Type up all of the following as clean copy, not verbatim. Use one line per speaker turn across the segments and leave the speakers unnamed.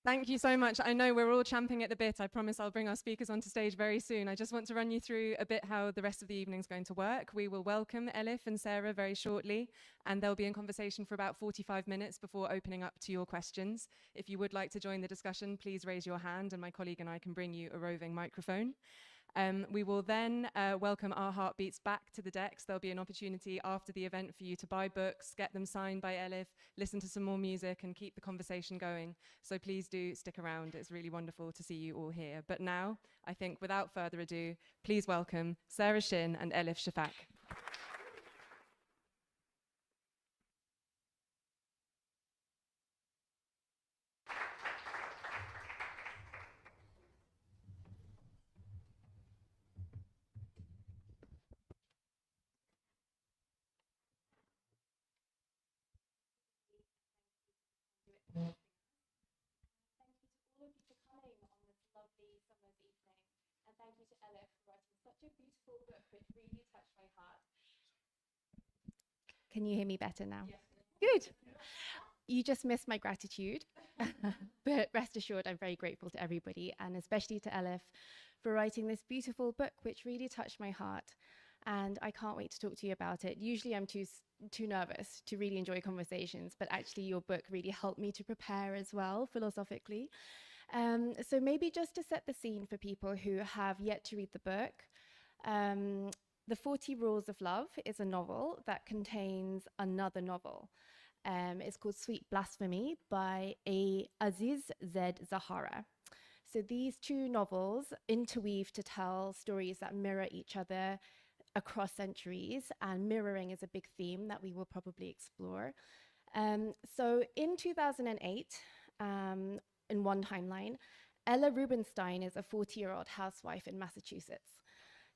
Thank you so much. I know we're all champing at the bit. I promise I'll bring our speakers onto stage very soon. I just want to run you through a bit how the rest of the evening is going to work. We will welcome Elif and Sarah very shortly, and they'll be in conversation for about 45 minutes before opening up to your questions. If you would like to join the discussion, please raise your hand and my colleague and I can bring you a roving microphone. We will then welcome Our Heartbeats back to the decks. There'll be an opportunity after the event for you to buy books, get them signed by Elif, listen to some more music and keep the conversation going. So please do stick around. It's really wonderful to see you all here. But now, I think without further ado, please welcome Sarah Shin and Elif Shafak.
Thank you to all of you for coming on this lovely summer's evening. And thank you to Elif for writing such a beautiful book which really touched my heart. Can you hear me better now? Yes. Good. You just missed my gratitude. But rest assured, I'm very grateful to everybody, and especially to Elif for writing this beautiful book which really touched my heart. And I can't wait to talk to you about it. Usually I'm too nervous to really enjoy conversations, but actually your book really helped me to prepare as well, philosophically. So maybe just to set the scene for people who have yet to read the book, The 40 Rules of Love is a novel that contains another novel. It's called Sweet Blasphemy by Aziz Z. Zahara. So these two novels interweave to tell stories that mirror each other across centuries, and mirroring is a big theme that we will probably explore. So in 2008, in one timeline, Ella Rubinstein is a 40-year-old housewife in Massachusetts.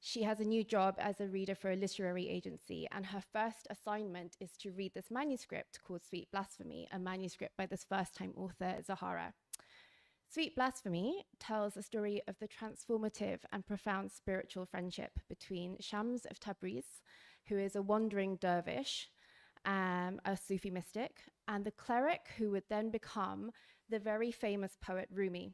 She has a new job as a reader for a literary agency, and her first assignment is to read this manuscript called Sweet Blasphemy, a manuscript by this first-time author, Zahara. Sweet Blasphemy tells a story of the transformative and profound spiritual friendship between Shams of Tabriz, who is a wandering dervish, a Sufi mystic, and the cleric who would then become the very famous poet Rumi.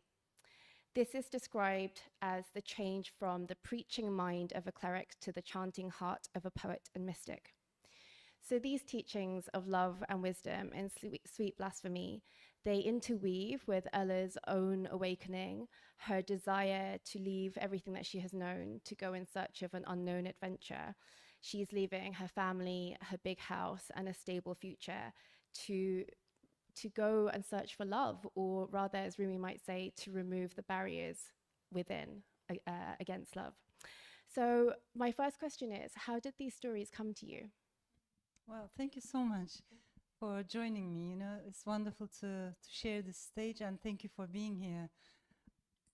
This is described as the change from the preaching mind of a cleric to the chanting heart of a poet and mystic. So these teachings of love and wisdom in Sweet Blasphemy, they interweave with Ella's own awakening, her desire to leave everything that she has known, to go in search of an unknown adventure. She's leaving her family, her big house, and a stable future to go and search for love, or rather, as Rumi might say, to remove the barriers within against love. So my first question is, how did these stories come to you?
Well, thank you so much for joining me. You know, it's wonderful to share this stage, and thank you for being here.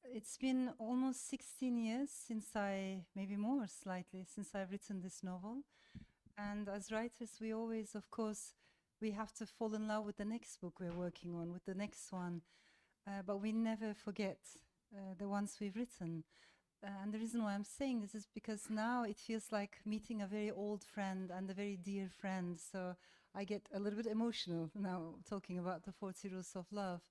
It's been almost 16 years since maybe more slightly, since I've written this novel. And as writers, we always, of course, we have to fall in love with the next book we're working on, with the next one. But we never forget the ones we've written. And the reason why I'm saying this is because now it feels like meeting a very old friend and a very dear friend. So I get a little bit emotional now talking about the 40 Rules of Love.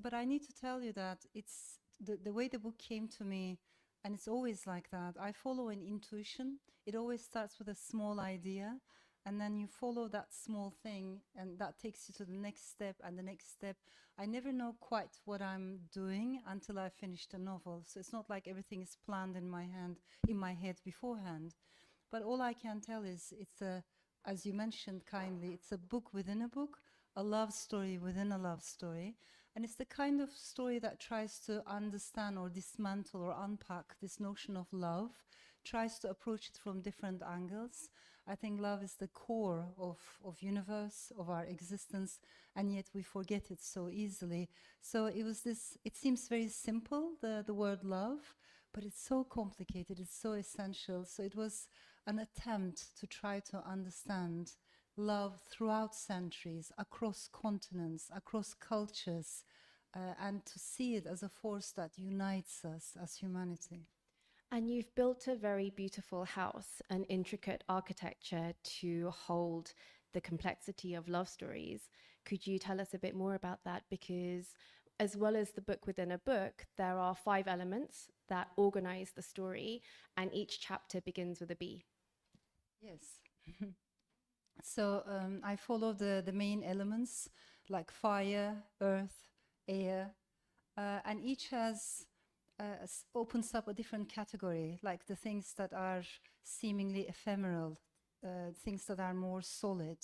But I need to tell you that it's the way the book came to me, and it's always like that. I follow an intuition. It always starts with a small idea, and then you follow that small thing, and that takes you to the next step and the next step. I never know quite what I'm doing until I finish the novel. So it's not like everything is planned in my head beforehand. But all I can tell is it's as you mentioned kindly, it's a book within a book, a love story within a love story. And it's the kind of story that tries to understand or dismantle or unpack this notion of love, tries to approach it from different angles. I think love is the core of universe, of our existence, and yet we forget it so easily. So it seems very simple, the word love, but it's so complicated, it's so essential. So it was an attempt to try to understand love throughout centuries, across continents, across cultures, and to see it as a force that unites us as humanity.
And you've built a very beautiful house, an intricate architecture to hold the complexity of love stories. Could you tell us a bit more about that? Because as well as the book within a book, there are 5 elements that organize the story, and each chapter begins with a B.
Yes. So I follow the main elements like fire, earth, air, and each has opens up a different category, like the things that are seemingly ephemeral, things that are more solid.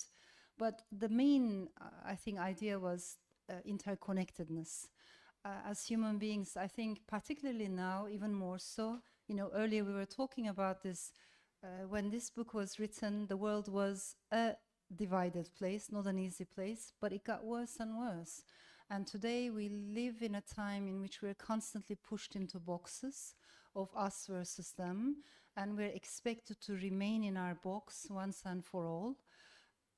But the main, I think, idea was interconnectedness. As human beings, I think, particularly now, even more so. You know, earlier we were talking about this. When this book was written, the world was a divided place, not an easy place, but it got worse and worse. And today we live in a time in which we're constantly pushed into boxes of us versus them, and we're expected to remain in our box once and for all.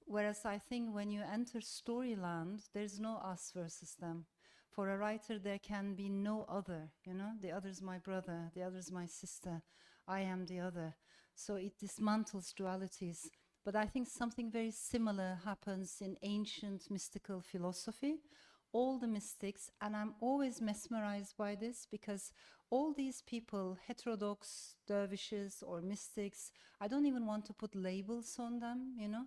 Whereas I think when you enter storyland, there's no us versus them. For a writer, there can be no other, you know, the other's my brother, the other's my sister, I am the other. So it dismantles dualities. But I think something very similar happens in ancient mystical philosophy. All the mystics, and I'm always mesmerized by this because all these people, heterodox dervishes or mystics, I don't even want to put labels on them, you know.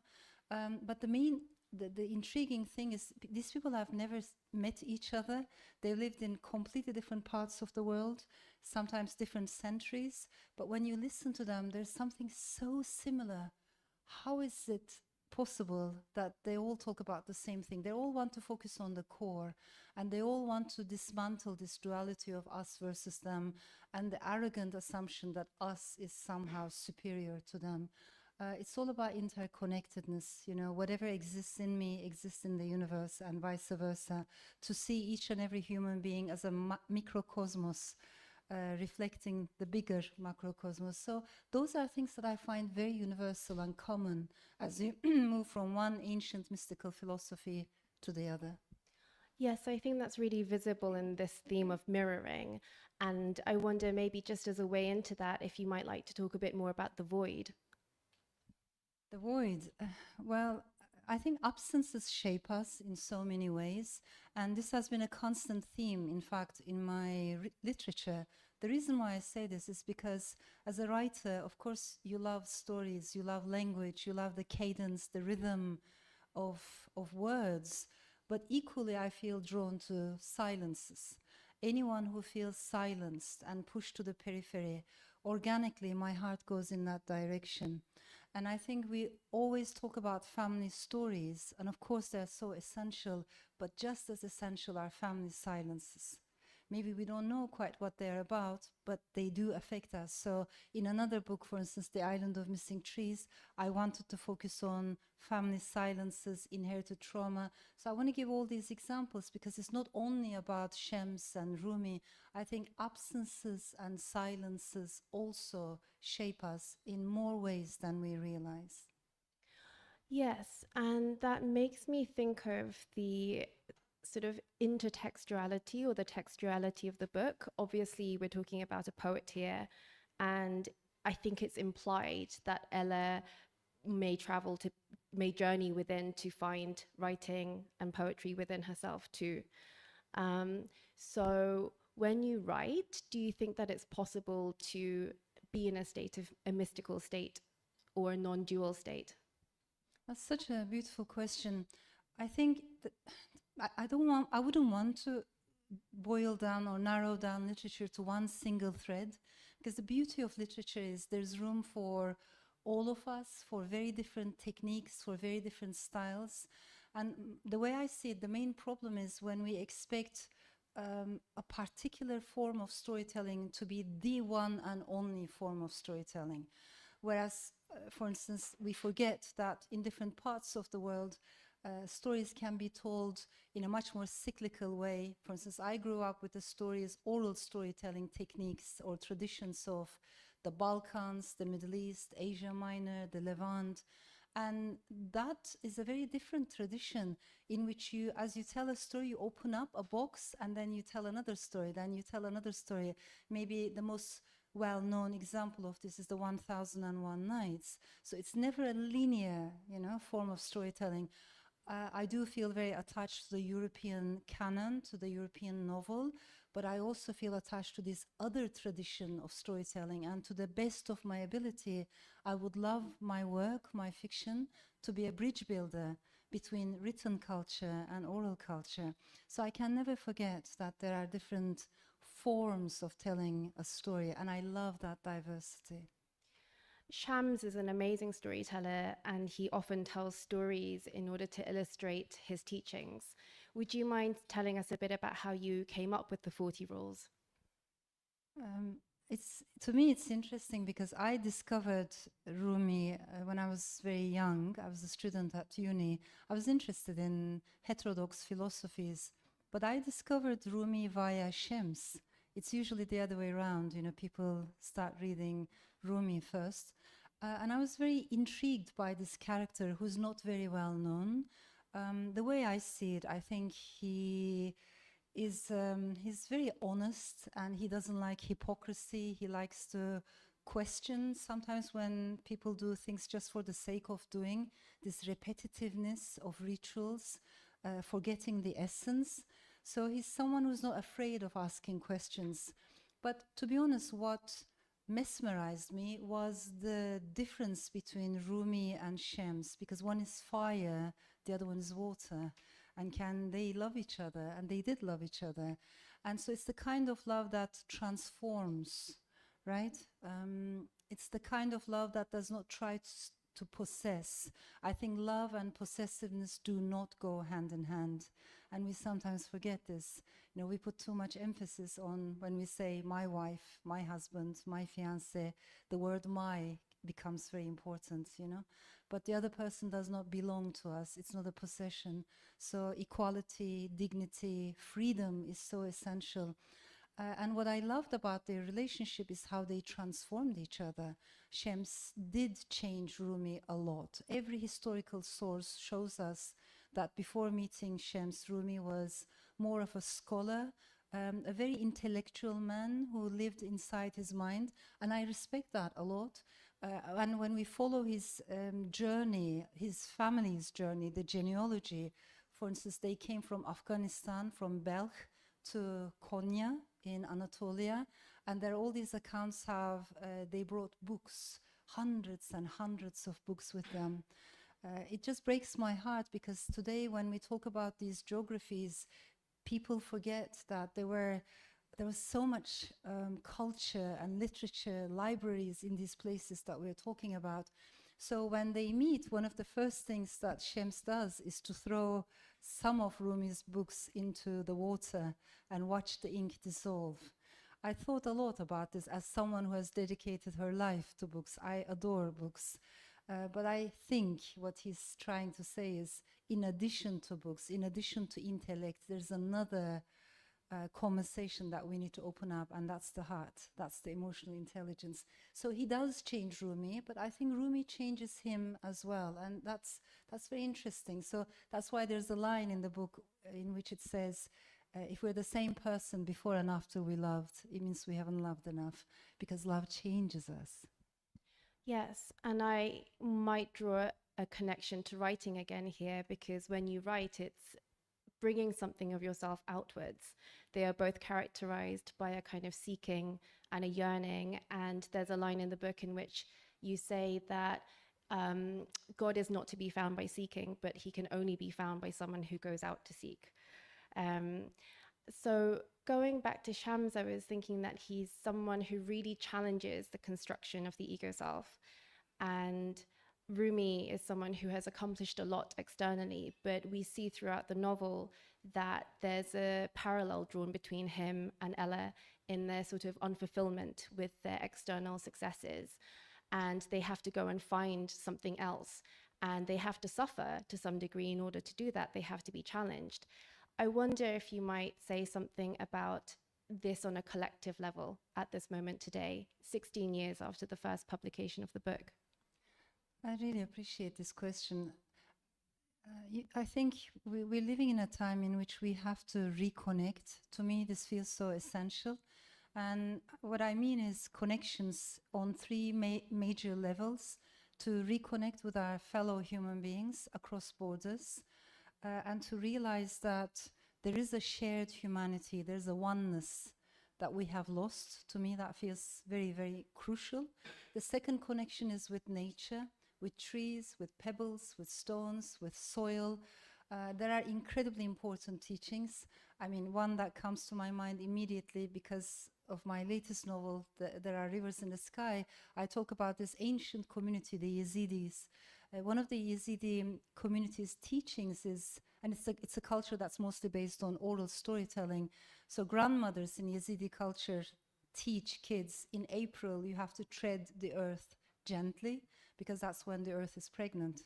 But the intriguing thing is these people have never met each other. They lived in completely different parts of the world, sometimes different centuries. But when you listen to them, there's something so similar. How is it possible that they all talk about the same thing? They all want to focus on the core, and they all want to dismantle this duality of us versus them and the arrogant assumption that us is somehow superior to them. It's all about interconnectedness, you know, whatever exists in me exists in the universe and vice versa. To see each and every human being as a microcosmos reflecting the bigger macrocosmos. So those are things that I find very universal and common as you move from one ancient mystical philosophy to the other.
Yes, I think that's really visible in this theme of mirroring. And I wonder, maybe just as a way into that, if you might like to talk a bit more about the void.
The void. Well, I think absences shape us in so many ways, and this has been a constant theme, in fact, in my literature. The reason why I say this is because as a writer, of course, you love stories, you love language, you love the cadence, the rhythm of words, but equally I feel drawn to silences. Anyone who feels silenced and pushed to the periphery, organically my heart goes in that direction. And I think we always talk about family stories, and of course they're so essential, but just as essential are family silences. Maybe we don't know quite what they're about, but they do affect us. So in another book, for instance, The Island of Missing Trees, I wanted to focus on family silences, inherited trauma. So I want to give all these examples because it's not only about Shams and Rumi. I think absences and silences also shape us in more ways than we realize.
Yes, and that makes me think of the sort of intertextuality or the textuality of the book. Obviously, we're talking about a poet here, and I think it's implied that Ella may journey within to find writing and poetry within herself too. So when you write, do you think that it's possible to be in a mystical state or a non-dual state?
That's such a beautiful question. I think that I wouldn't want to boil down or narrow down literature to one single thread, because the beauty of literature is there's room for all of us, for very different techniques, for very different styles. And the way I see it, the main problem is when we expect a particular form of storytelling to be the one and only form of storytelling. Whereas, for instance, we forget that in different parts of the world, stories can be told in a much more cyclical way. For instance, I grew up with the stories, oral storytelling techniques or traditions of the Balkans, the Middle East, Asia Minor, the Levant. And that is a very different tradition in which you, as you tell a story, you open up a box and then you tell another story, then you tell another story. Maybe the most well-known example of this is the 1001 Nights. So it's never a linear, form of storytelling. I do feel very attached to the European canon, to the European novel, but I also feel attached to this other tradition of storytelling, and to the best of my ability, I would love my work, my fiction, to be a bridge builder between written culture and oral culture. So I can never forget that there are different forms of telling a story, and I love that diversity.
Shams is an amazing storyteller, and he often tells stories in order to illustrate his teachings. Would you mind telling us a bit about how you came up with the 40 rules?
To me, it's interesting because I discovered Rumi when I was very young. I was a student at uni. I was interested in heterodox philosophies, but I discovered Rumi via Shams. It's usually the other way around, you know, people start reading Rumi first. And I was very intrigued by this character who's not very well known. The way I see it, I think he's very honest, and he doesn't like hypocrisy. He likes to question sometimes when people do things just for the sake of doing, this repetitiveness of rituals, forgetting the essence. So he's someone who's not afraid of asking questions. But to be honest, what mesmerized me was the difference between Rumi and Shams, because one is fire, the other one is water. And can they love each other? And they did love each other. And so it's the kind of love that transforms, right? It's the kind of love that does not try to possess. I think love and possessiveness do not go hand in hand. And we sometimes forget this. You know, we put too much emphasis on when we say my wife, my husband, my fiancé, the word my becomes very important, you know. But the other person does not belong to us. It's not a possession. So equality, dignity, freedom is so essential. And what I loved about their relationship is how they transformed each other. Shams did change Rumi a lot. Every historical source shows us that before meeting Shams, Rumi was more of a scholar, a very intellectual man who lived inside his mind. And I respect that a lot. And when we follow his journey, his family's journey, the genealogy, for instance, they came from Afghanistan, from Belch to Konya in Anatolia, and there are all these accounts how they brought books, hundreds and hundreds of books with them. It just breaks my heart, because today when we talk about these geographies, people forget that there was so much culture and literature, libraries in these places that we're talking about. So when they meet, one of the first things that Shams does is to throw some of Rumi's books into the water and watch the ink dissolve. I thought a lot about this as someone who has dedicated her life to books. I adore books. But I think what he's trying to say is, in addition to books, in addition to intellect, there's another conversation that we need to open up, and that's the heart, that's the emotional intelligence. So he does change Rumi, but I think Rumi changes him as well, and that's very interesting. So that's why there's a line in the book in which it says, if we're the same person before and after we loved, it means we haven't loved enough, because love changes us.
Yes, and I might draw a connection to writing again here, because when you write, it's bringing something of yourself outwards. They are both characterized by a kind of seeking and a yearning. And there's a line in the book in which you say that God is not to be found by seeking, but he can only be found by someone who goes out to seek. So going back to Shams, I was thinking that he's someone who really challenges the construction of the ego self. And Rumi is someone who has accomplished a lot externally, but we see throughout the novel that there's a parallel drawn between him and Ella in their sort of unfulfillment with their external successes. And they have to go and find something else. And they have to suffer to some degree in order to do that. They have to be challenged. I wonder if you might say something about this on a collective level at this moment today, 16 years after the first publication of the book.
I really appreciate this question. I think we're living in a time in which we have to reconnect. To me, this feels so essential. And what I mean is connections on three major levels: to reconnect with our fellow human beings across borders, and to realize that there is a shared humanity, there's a oneness that we have lost. To me, that feels very, very crucial. The second connection is with nature, with trees, with pebbles, with stones, with soil. There are incredibly important teachings. I mean, one that comes to my mind immediately because of my latest novel, There Are Rivers in the Sky, I talk about this ancient community, the Yazidis. One of the Yazidi community's teachings is, and it's a culture that's mostly based on oral storytelling. So grandmothers in Yazidi culture teach kids, in April you have to tread the earth gently, because that's when the earth is pregnant.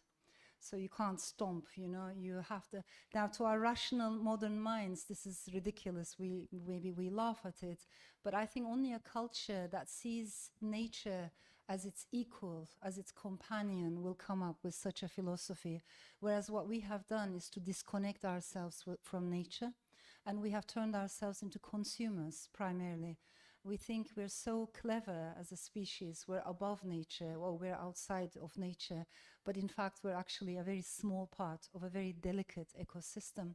So you can't stomp, you know, you have to. Now, to our rational modern minds, this is ridiculous. Maybe we laugh at it, but I think only a culture that sees nature as its equal, as its companion, will come up with such a philosophy. Whereas what we have done is to disconnect ourselves from nature, and we have turned ourselves into consumers primarily. We think we're so clever as a species, we're above nature, or we're outside of nature, but in fact we're actually a very small part of a very delicate ecosystem.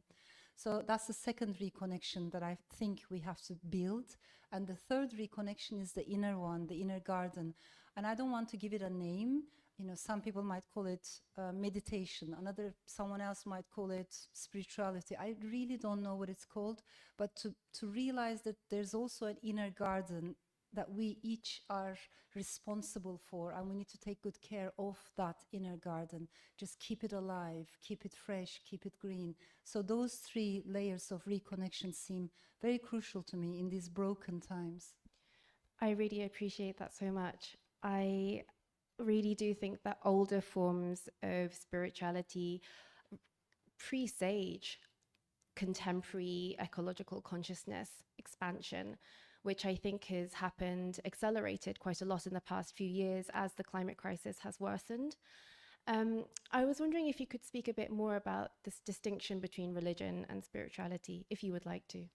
So that's the second reconnection that I think we have to build. And the third reconnection is the inner one, the inner garden. And I don't want to give it a name. You know, some people might call it meditation, someone else might call it spirituality. I really don't know what it's called, but to realize that there's also an inner garden that we each are responsible for, and we need to take good care of that inner garden. Just keep it alive, keep it fresh, keep it green. So those three layers of reconnection seem very crucial to me in these broken times.
I really appreciate that so much. I really do think that older forms of spirituality presage contemporary ecological consciousness expansion, which I think has accelerated quite a lot in the past few years as the climate crisis has worsened. I was wondering if you could speak a bit more about this distinction between religion and spirituality, if you would like to.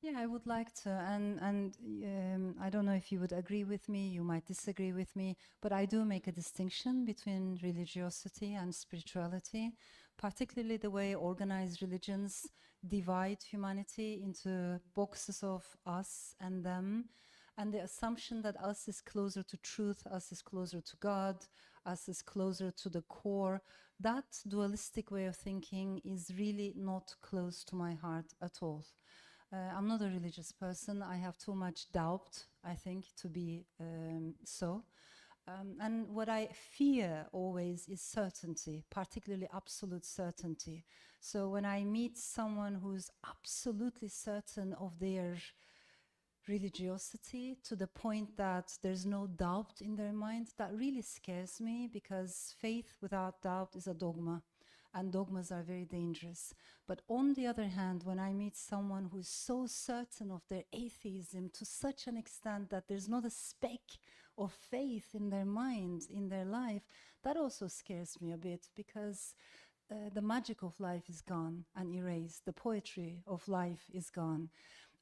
Yeah, I would like to, and I don't know if you would agree with me, you might disagree with me, but I do make a distinction between religiosity and spirituality, particularly the way organized religions divide humanity into boxes of us and them, and the assumption that us is closer to truth, us is closer to God, us is closer to the core. That dualistic way of thinking is really not close to my heart at all. I'm not a religious person. I have too much doubt, I think, to be so. And what I fear always is certainty, particularly absolute certainty. So when I meet someone who's absolutely certain of their religiosity to the point that there's no doubt in their mind, that really scares me, because faith without doubt is a dogma. And dogmas are very dangerous. But on the other hand, when I meet someone who is so certain of their atheism to such an extent that there's not a speck of faith in their mind, in their life, that also scares me a bit, because the magic of life is gone and erased. The poetry of life is gone.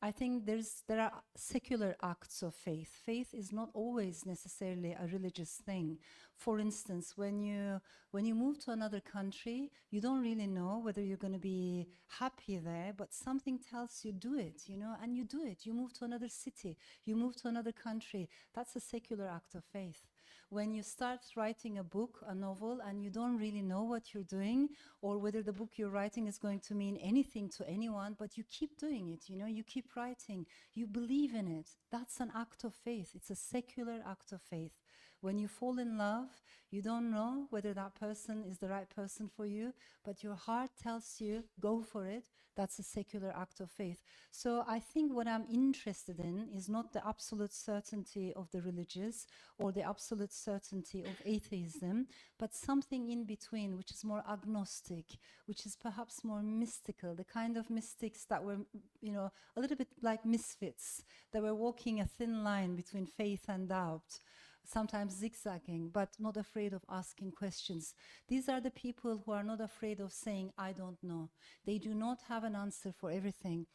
I think there are secular acts of faith. Faith is not always necessarily a religious thing. For instance, when you move to another country, you don't really know whether you're going to be happy there, but something tells you do it, you know, and you do it. You move to another city, you move to another country. That's a secular act of faith. When you start writing a book, a novel, and you don't really know what you're doing, or whether the book you're writing is going to mean anything to anyone, but you keep doing it, you know, you keep writing, you believe in it. That's an act of faith. It's a secular act of faith. When you fall in love, you don't know whether that person is the right person for you, but your heart tells you, go for it. That's a secular act of faith. So I think what I'm interested in is not the absolute certainty of the religious or the absolute certainty of atheism, but something in between, which is more agnostic, which is perhaps more mystical, the kind of mystics that were, you know, a little bit like misfits, that were walking a thin line between faith and doubt, sometimes zigzagging, but not afraid of asking questions. These are the people who are not afraid of saying, I don't know. They do not have an answer for everything.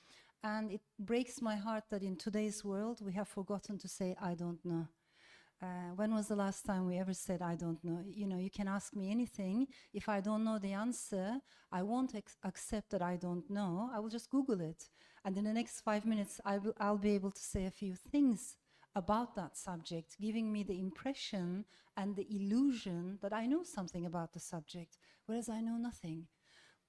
And it breaks my heart that in today's world, we have forgotten to say, I don't know. When was the last time we ever said, I don't know? You know, you can ask me anything. If I don't know the answer, I won't accept that I don't know. I will just Google it. And in the next 5 minutes, I'll be able to say a few things about that subject, giving me the impression and the illusion that I know something about the subject, whereas I know nothing.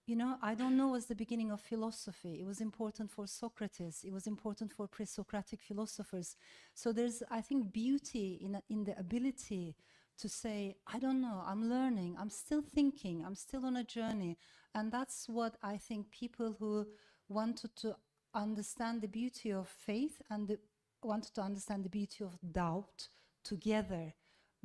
You know, I don't know was the beginning of philosophy. It was important for Socrates. It was important for pre-Socratic philosophers. So there's, I think, beauty in the ability to say, I don't know, I'm learning, I'm still thinking, I'm still on a journey. And that's what I think people who wanted to understand the beauty of faith and wanted to understand the beauty of doubt together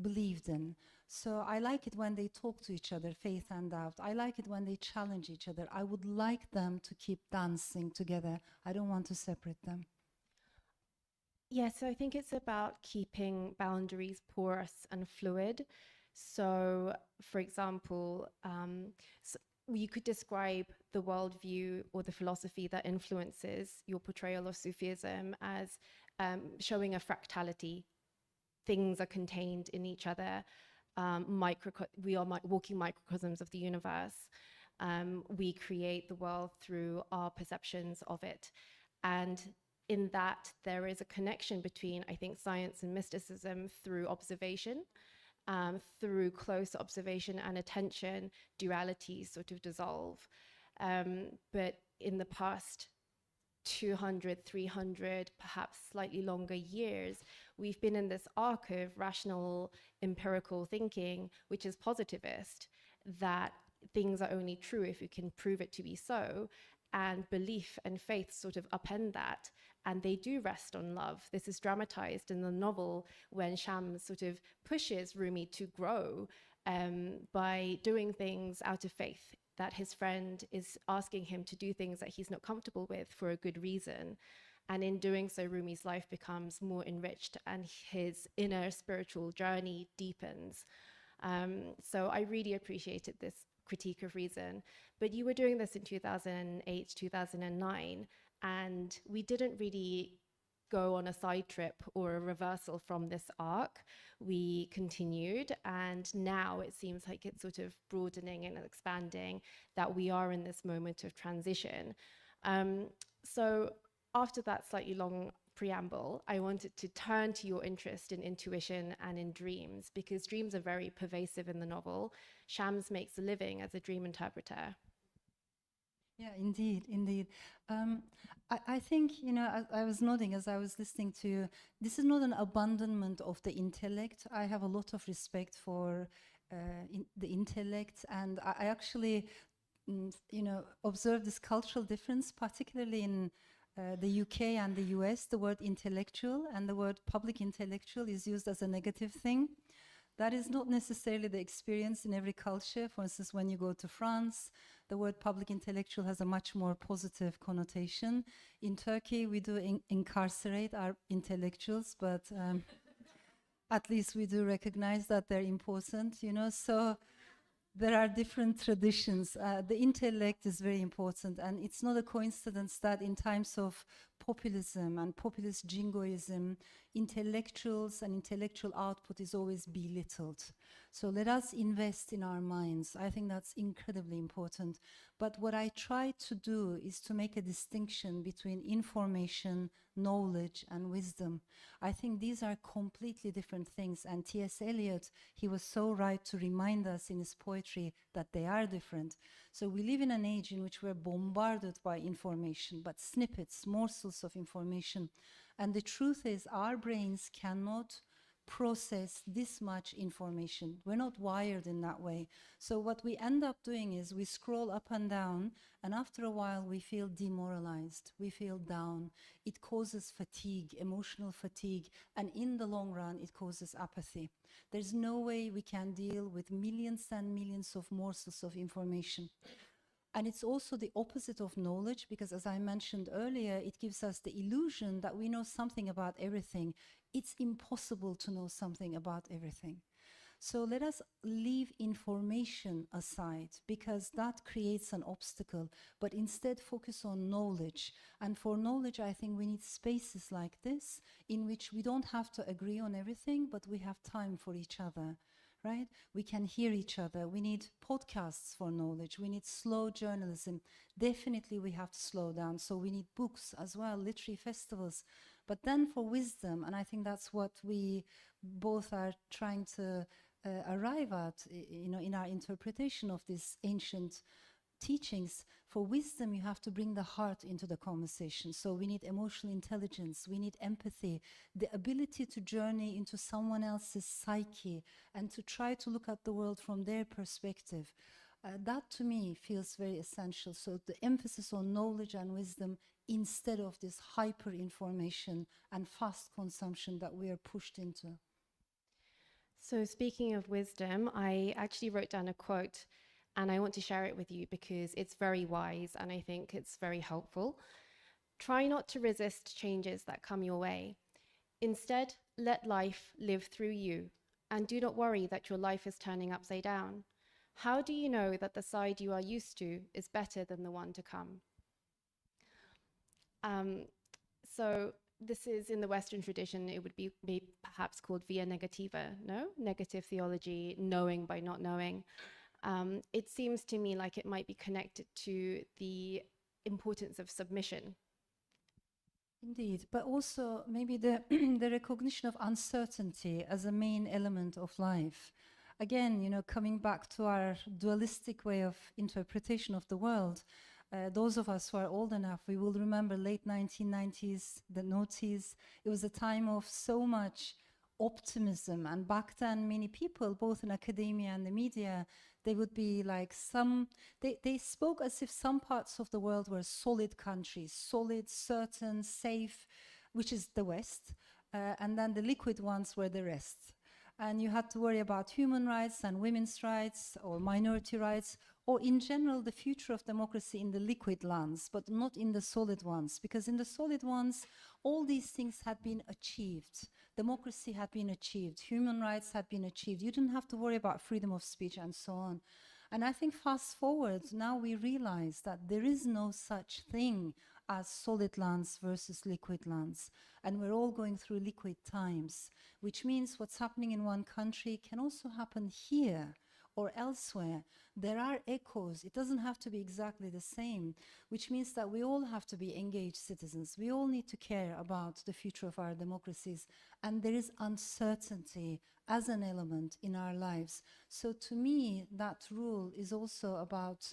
believed in. So I like it when they talk to each other, faith and doubt. I like it when they challenge each other. I would like them to keep dancing together. I don't want to separate them.
Yeah, so I think it's about keeping boundaries porous and fluid. So, for example, you could describe the worldview or the philosophy that influences your portrayal of Sufism as showing a fractality. Things are contained in each other. We are walking microcosms of the universe. We create the world through our perceptions of it. And in that, there is a connection between, I think, science and mysticism through observation. Through close observation and attention, dualities sort of dissolve. But in the past 200, 300, perhaps slightly longer years, we've been in this arc of rational empirical thinking, which is positivist, that things are only true if you can prove it to be so, and belief and faith sort of upend that, and they do rest on love. This is dramatized in the novel when Shams sort of pushes Rumi to grow by doing things out of faith, that his friend is asking him to do things that he's not comfortable with for a good reason. And in doing so, Rumi's life becomes more enriched and his inner spiritual journey deepens. So I really appreciated this critique of reason. But you were doing this in 2008, 2009, and we didn't really go on a side trip or a reversal from this arc. We continued, and now it seems like it's sort of broadening and expanding, that we are in this moment of transition. So after that slightly long preamble, I wanted to turn to your interest in intuition and in dreams, because dreams are very pervasive in the novel. Shams makes a living as a dream interpreter.
Yeah, indeed, indeed. I think, you know, I was nodding as I was listening to you. This is not an abandonment of the intellect. I have a lot of respect for the intellect, and I actually, you know, observe this cultural difference, particularly in the UK and the US. The word intellectual and the word public intellectual is used as a negative thing. That is not necessarily the experience in every culture. For instance, when you go to France, the word public intellectual has a much more positive connotation. In Turkey, we do incarcerate our intellectuals, but at least we do recognize that they're important, you know. So there are different traditions. The intellect is very important, and it's not a coincidence that in times of populism and populist jingoism, intellectuals and intellectual output is always belittled. So let us invest in our minds. I think that's incredibly important. But what I try to do is to make a distinction between information, knowledge, and wisdom. I think these are completely different things. And T.S. Eliot, he was so right to remind us in his poetry that they are different. So we live in an age in which we're bombarded by information, but snippets, morsels of information. And the truth is, our brains cannot process this much information. We're not wired in that way. So what we end up doing is we scroll up and down, and after a while we feel demoralized, we feel down. It causes fatigue, emotional fatigue, and in the long run it causes apathy. There's no way we can deal with millions and millions of morsels of information. And it's also the opposite of knowledge, because as I mentioned earlier, it gives us the illusion that we know something about everything. It's impossible to know something about everything. So let us leave information aside, because that creates an obstacle, but instead focus on knowledge. And for knowledge, I think we need spaces like this in which we don't have to agree on everything, but we have time for each other. Right? We can hear each other. We need podcasts for knowledge. We need slow journalism. Definitely we have to slow down. So we need books as well, literary festivals. But then for wisdom, and I think that's what we both are trying to arrive at, in our interpretation of these ancient teachings. For wisdom, you have to bring the heart into the conversation. So we need emotional intelligence, we need empathy, the ability to journey into someone else's psyche and to try to look at the world from their perspective. That to me feels very essential. So the emphasis on knowledge and wisdom instead of this hyper information and fast consumption that we are pushed into.
So speaking of wisdom, I actually wrote down a quote, and I want to share it with you because it's very wise and I think it's very helpful. Try not to resist changes that come your way. Instead, let life live through you, and do not worry that your life is turning upside down. How do you know that the side you are used to is better than the one to come? So this is in the Western tradition, it would be perhaps called via negativa, no? Negative theology, knowing by not knowing. It seems to me like it might be connected to the importance of submission.
Indeed, but also maybe the, the recognition of uncertainty as a main element of life. Again, coming back to our dualistic way of interpretation of the world, those of us who are old enough, we will remember late 1990s, the noughties. It was a time of so much optimism, and back then many people, both in academia and the media, they would be like they spoke as if some parts of the world were solid countries, solid, certain, safe, which is the West, and then the liquid ones were the rest. And you had to worry about human rights and women's rights or minority rights, or in general the future of democracy in the liquid lands, but not in the solid ones, because in the solid ones all these things had been achieved. Democracy had been achieved, human rights had been achieved. You didn't have to worry about freedom of speech and so on. And I think fast forward, now we realize that there is no such thing as solid lands versus liquid lands. And we're all going through liquid times, which means what's happening in one country can also happen here or elsewhere. There are echoes. It doesn't have to be exactly the same, which means that we all have to be engaged citizens. We all need to care about the future of our democracies. And there is uncertainty as an element in our lives. So to me, that rule is also about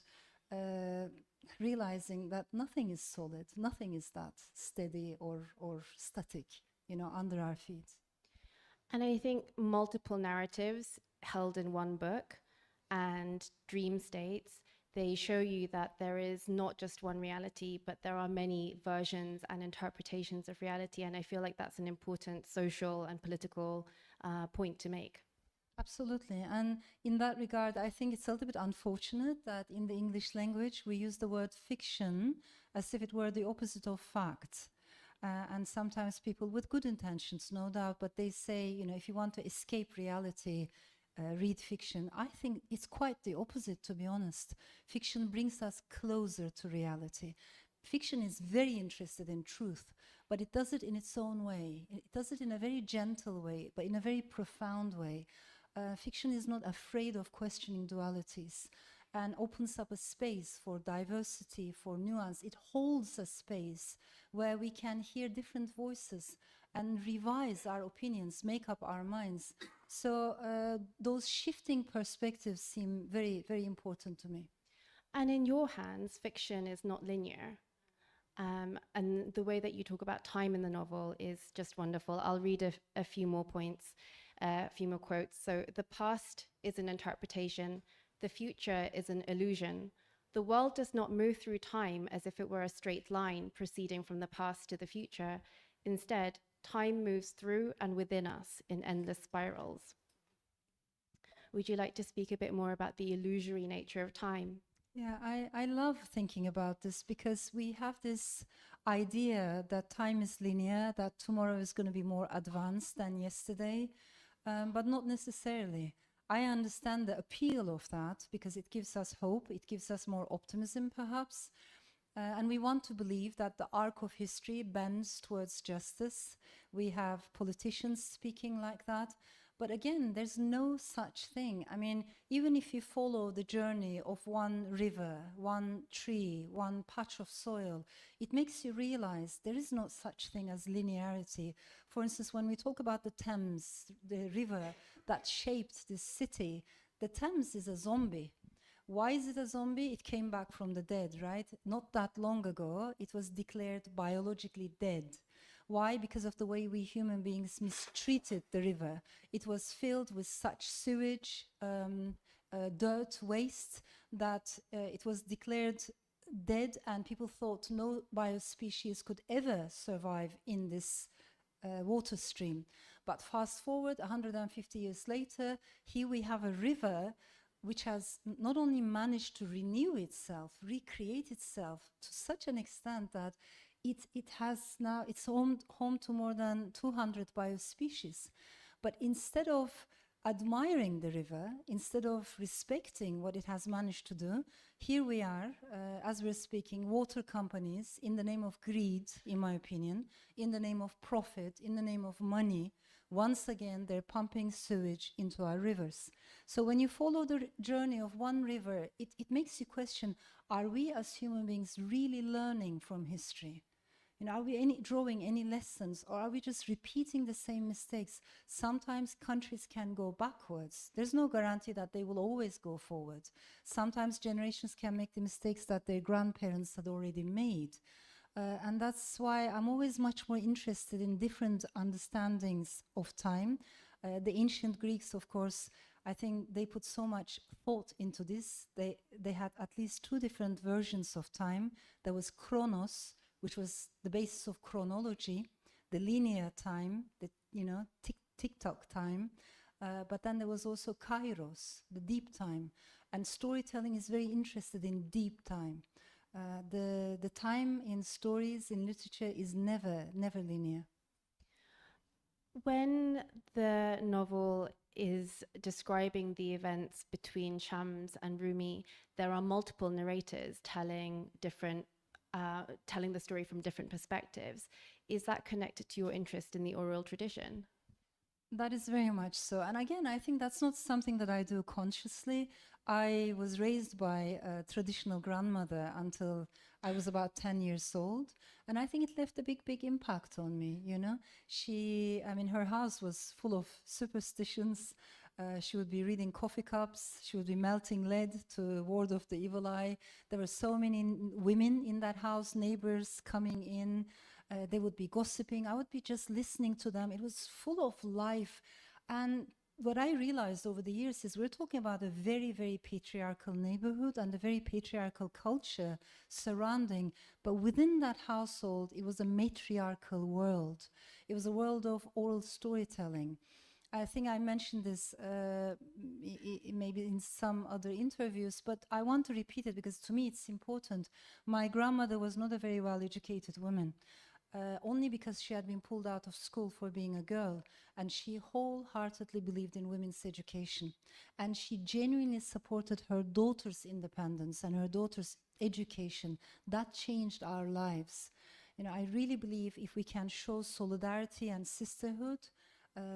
realizing that nothing is solid, nothing is that steady or static, under our feet.
And I think multiple narratives held in one book and dream states, they show you that there is not just one reality, but there are many versions and interpretations of reality. And I feel like that's an important social and political point to make.
Absolutely. And in that regard, I think it's a little bit unfortunate that in the English language, we use the word fiction as if it were the opposite of fact. And sometimes people with good intentions, no doubt, but they say, if you want to escape reality, read fiction. I think it's quite the opposite, to be honest. Fiction brings us closer to reality. Fiction is very interested in truth, but it does it in its own way. It does it in a very gentle way, but in a very profound way. Fiction is not afraid of questioning dualities and opens up a space for diversity, for nuance. It holds a space where we can hear different voices and revise our opinions, make up our minds. So those shifting perspectives seem very, very important to me.
And in your hands, fiction is not linear. And the way that you talk about time in the novel is just wonderful. I'll read a few more points, a few more quotes. So the past is an interpretation. The future is an illusion. The world does not move through time as if it were a straight line proceeding from the past to the future. Instead, time moves through and within us in endless spirals. Would you like to speak a bit more about the illusory nature of time?
Yeah, I love thinking about this because we have this idea that time is linear, that tomorrow is going to be more advanced than yesterday, but not necessarily. I understand the appeal of that because it gives us hope, it gives us more optimism perhaps. And we want to believe that the arc of history bends towards justice. We have politicians speaking like that. But again, there's no such thing. I mean, even if you follow the journey of one river, one tree, one patch of soil, it makes you realize there is no such thing as linearity. For instance, when we talk about the Thames, the river that shaped this city, the Thames is a zombie. Why is it a zombie? It came back from the dead, right? Not that long ago, it was declared biologically dead. Why? Because of the way we human beings mistreated the river. It was filled with such sewage, dirt, waste, that it was declared dead, and people thought no biospecies could ever survive in this water stream. But fast forward 150 years later, here we have a river which has not only managed to renew itself, recreate itself to such an extent that it has now, it's home to more than 200 biospecies. But instead of admiring the river, instead of respecting what it has managed to do, here we are, as we're speaking, water companies, in the name of greed, in my opinion, in the name of profit, in the name of money, once again, they're pumping sewage into our rivers. So when you follow the journey of one river, it makes you question, are we as human beings really learning from history? You know, are we drawing any lessons, or are we just repeating the same mistakes? Sometimes countries can go backwards. There's no guarantee that they will always go forward. Sometimes generations can make the mistakes that their grandparents had already made. And that's why I'm always much more interested in different understandings of time. The ancient Greeks, of course, I think they put so much thought into this. They had at least two different versions of time. There was Chronos, which was the basis of chronology, the linear time, the tick-tock time. But then there was also Kairos, the deep time. And storytelling is very interested in deep time. The time in stories, in literature, is never linear.
When the novel is describing the events between Shams and Rumi, there are multiple narrators telling the story from different perspectives. Is that connected to your interest in the oral tradition?
That is very much so. And again, I think that's not something that I do consciously. I was raised by a traditional grandmother until I was about 10 years old. And I think it left a big impact on me, you know. Her house was full of superstitions. She would be reading coffee cups. She would be melting lead to ward off the evil eye. There were so many women in that house, neighbors coming in. They would be gossiping. I would be just listening to them. It was full of life. And what I realized over the years is we're talking about a very patriarchal neighborhood and a very patriarchal culture surrounding. But within that household, it was a matriarchal world. It was a world of oral storytelling. I think I mentioned this maybe in some other interviews, but I want to repeat it because to me it's important. My grandmother was not a very well-educated woman. Only because she had been pulled out of school for being a girl, and she wholeheartedly believed in women's education, and she genuinely supported her daughter's independence and her daughter's education. That changed our lives. You know, I really believe if we can show solidarity and sisterhood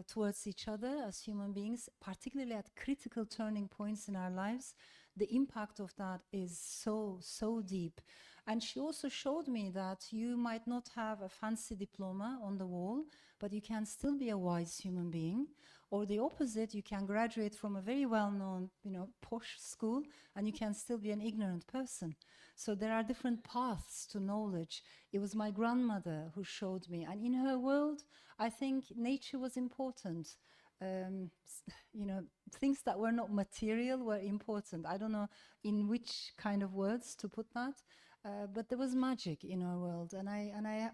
towards each other as human beings, particularly at critical turning points in our lives, the impact of that is so deep. And she also showed me that you might not have a fancy diploma on the wall, but you can still be a wise human being. Or the opposite, you can graduate from a very well-known, posh school, and you can still be an ignorant person. So there are different paths to knowledge. It was my grandmother who showed me. And in her world, I think nature was important. Things that were not material were important. I don't know in which kind of words to put that. But there was magic in her world, and I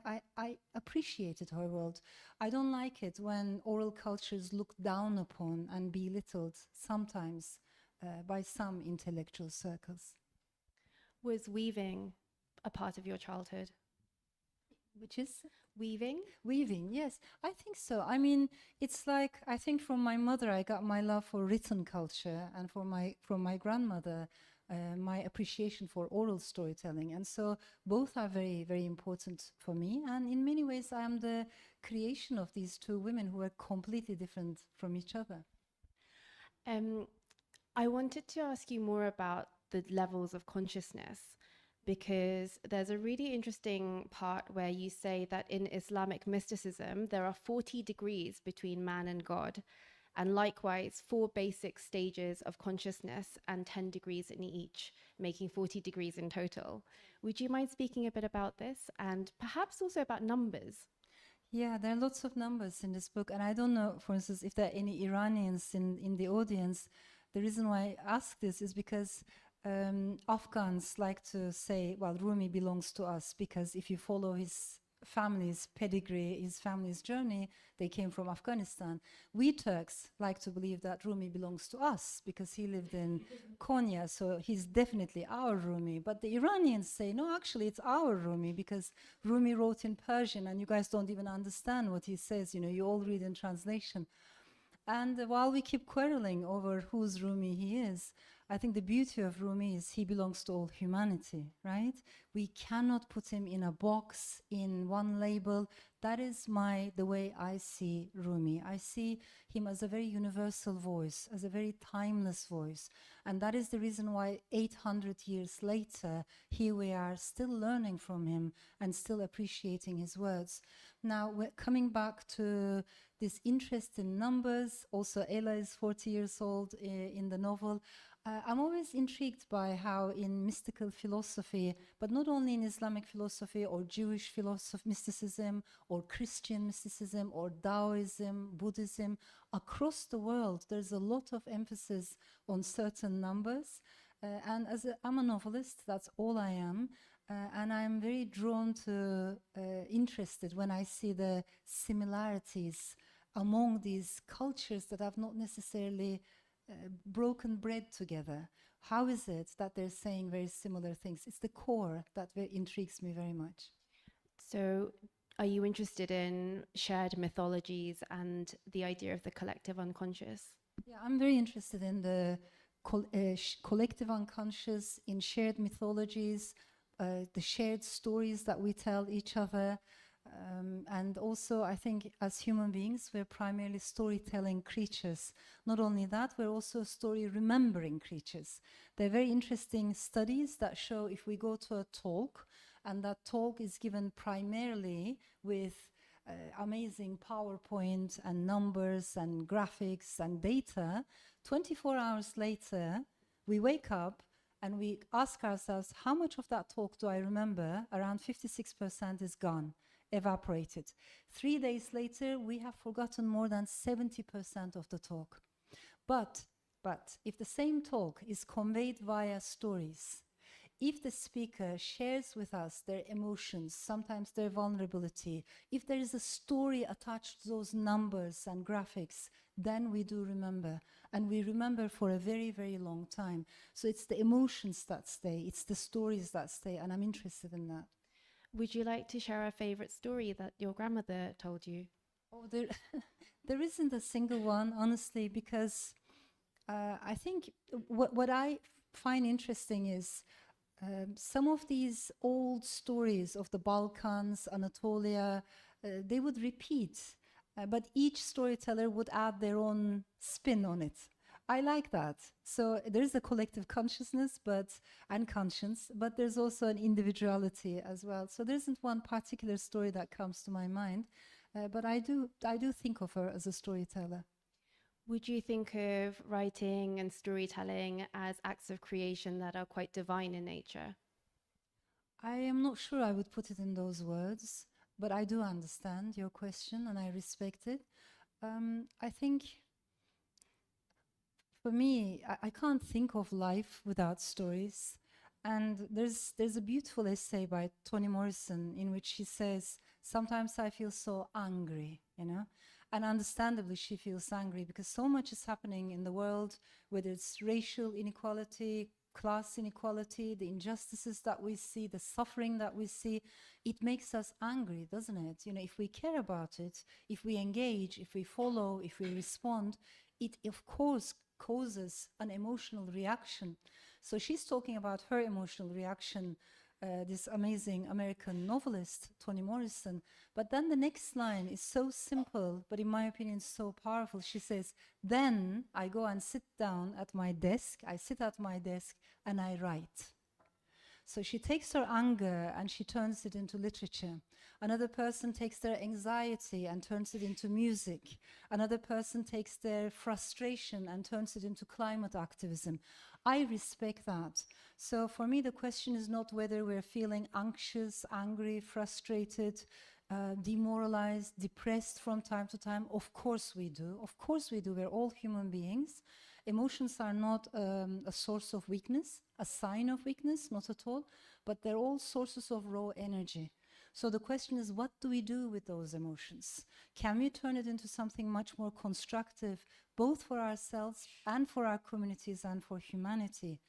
appreciated her world. I don't like it when oral cultures look down upon and belittled sometimes by some intellectual circles.
Was weaving a part of your childhood?
which is
Weaving?
weaving. Yes, I think so. I mean, it's like, I think from my mother I got my love for written culture, and from my grandmother my appreciation for oral storytelling. And so both are very, very important for me. And in many ways, I am the creation of these two women who are completely different from each other.
I wanted to ask you more about the levels of consciousness, because there's a really interesting part where you say that in Islamic mysticism, there are 40 degrees between man and God, and likewise 4 basic stages of consciousness and 10 degrees in each, making 40 degrees in total. Would you mind speaking a bit about this, and perhaps also about numbers?
Yeah, there are lots of numbers in this book, and I don't know, for instance, if there are any Iranians in the audience. The reason why I ask this is because Afghans like to say, well, Rumi belongs to us, because if you follow his family's pedigree, his family's journey, they came from Afghanistan. We Turks like to believe that Rumi belongs to us because he lived in Konya, so he's definitely our Rumi. But the Iranians say, no, actually it's our Rumi because Rumi wrote in Persian and you guys don't even understand what he says, you know, you all read in translation. And while we keep quarreling over whose Rumi he is, I think the beauty of Rumi is he belongs to all humanity, right? We cannot put him in a box, in one label. That is the way I see Rumi. I see him as a very universal voice, as a very timeless voice. And that is the reason why 800 years later, here we are still learning from him and still appreciating his words. Now, we're coming back to this interest in numbers. Also, Ella is 40 years old in the novel. I'm always intrigued by how in mystical philosophy, but not only in Islamic philosophy or Jewish mysticism or Christian mysticism or Taoism, Buddhism, across the world, there's a lot of emphasis on certain numbers. And I'm a novelist, that's all I am. And I'm very drawn to, interested when I see the similarities among these cultures that have not necessarily broken bread together. How is it that they're saying very similar things? It's the core that intrigues me very much.
So, are you interested in shared mythologies and the idea of the collective unconscious?
Yeah, I'm very interested in the collective unconscious, in shared mythologies, the shared stories that we tell each other. And also, I think as human beings, we're primarily storytelling creatures. Not only that, we're also story-remembering creatures. There are very interesting studies that show if we go to a talk, and that talk is given primarily with amazing PowerPoint and numbers and graphics and data, 24 hours later, we wake up and we ask ourselves, how much of that talk do I remember? Around 56% is gone, evaporated. 3 days later, we have forgotten more than 70% of the talk. But if the same talk is conveyed via stories, if the speaker shares with us their emotions, sometimes their vulnerability, if there is a story attached to those numbers and graphics, then we do remember. And we remember for a very, very long time. So it's the emotions that stay, it's the stories that stay, and I'm interested in that.
Would you like to share a favorite story that your grandmother told you?
Oh, there isn't a single one, honestly, because I think what I find interesting is some of these old stories of the Balkans, Anatolia, they would repeat, but each storyteller would add their own spin on it. I like that. So there's a collective consciousness and conscience, but there's also an individuality as well. So there isn't one particular story that comes to my mind, but I do think of her as a storyteller.
Would you think of writing and storytelling as acts of creation that are quite divine in nature?
I am not sure I would put it in those words, but I do understand your question and I respect it. I think for me, I can't think of life without stories. And there's a beautiful essay by Toni Morrison in which she says, sometimes I feel so angry, you know? And understandably, she feels angry because so much is happening in the world, whether it's racial inequality, class inequality, the injustices that we see, the suffering that we see, it makes us angry, doesn't it? You know, if we care about it, if we engage, if we follow, if we respond, it of course causes an emotional reaction. So she's talking about her emotional reaction, this amazing American novelist, Toni Morrison. But then the next line is so simple, but in my opinion, so powerful. She says, then I go and sit down at my desk, I sit at my desk and I write. So she takes her anger and she turns it into literature. Another person takes their anxiety and turns it into music. Another person takes their frustration and turns it into climate activism. I respect that. So for me, the question is not whether we're feeling anxious, angry, frustrated, demoralized, depressed from time to time. Of course we do. Of course we do. We're all human beings. Emotions are not a source of weakness, a sign of weakness, not at all, but they're all sources of raw energy. So the question is, what do we do with those emotions? Can we turn it into something much more constructive, both for ourselves and for our communities and for humanity?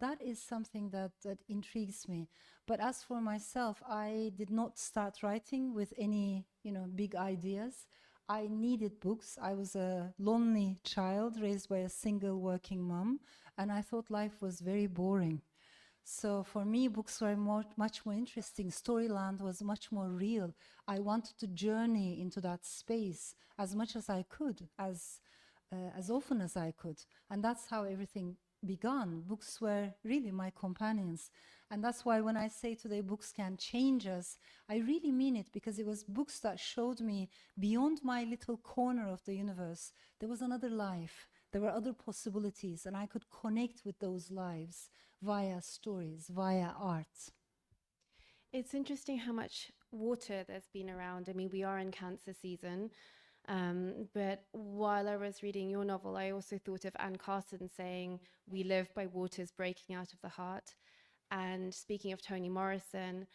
That is something that intrigues me. But as for myself, I did not start writing with any, big ideas. I needed books. I was a lonely child raised by a single working mom, and I thought life was very boring. So for me, books were much more interesting. Storyland was much more real. I wanted to journey into that space as much as I could, as often as I could. And that's how everything began. Books were really my companions. And that's why when I say today books can change us, I really mean it, because it was books that showed me beyond my little corner of the universe, there was another life. There were other possibilities, and I could connect with those lives via stories, via art.
It's interesting how much water there's been around. I mean, we are in Cancer season, but while I was reading your novel, I also thought of Anne Carson saying, "We live by waters breaking out of the heart." And speaking of Toni Morrison,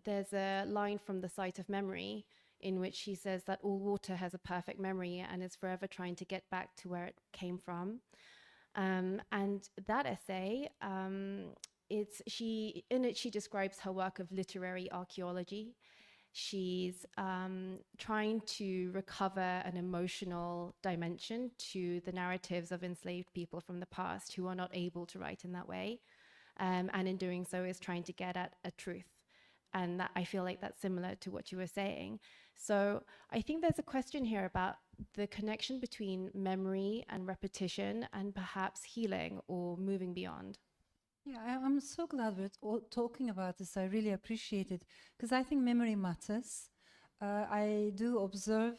there's a line from The Sight of Memory in which she says that all water has a perfect memory and is forever trying to get back to where it came from. And that essay, in it she describes her work of literary archaeology. She's trying to recover an emotional dimension to the narratives of enslaved people from the past who are not able to write in that way. And in doing so is trying to get at a truth. And that, I feel like that's similar to what you were saying. So I think there's a question here about the connection between memory and repetition and perhaps healing or moving beyond.
Yeah, I'm so glad we're all talking about this. I really appreciate it, because I think memory matters. I do observe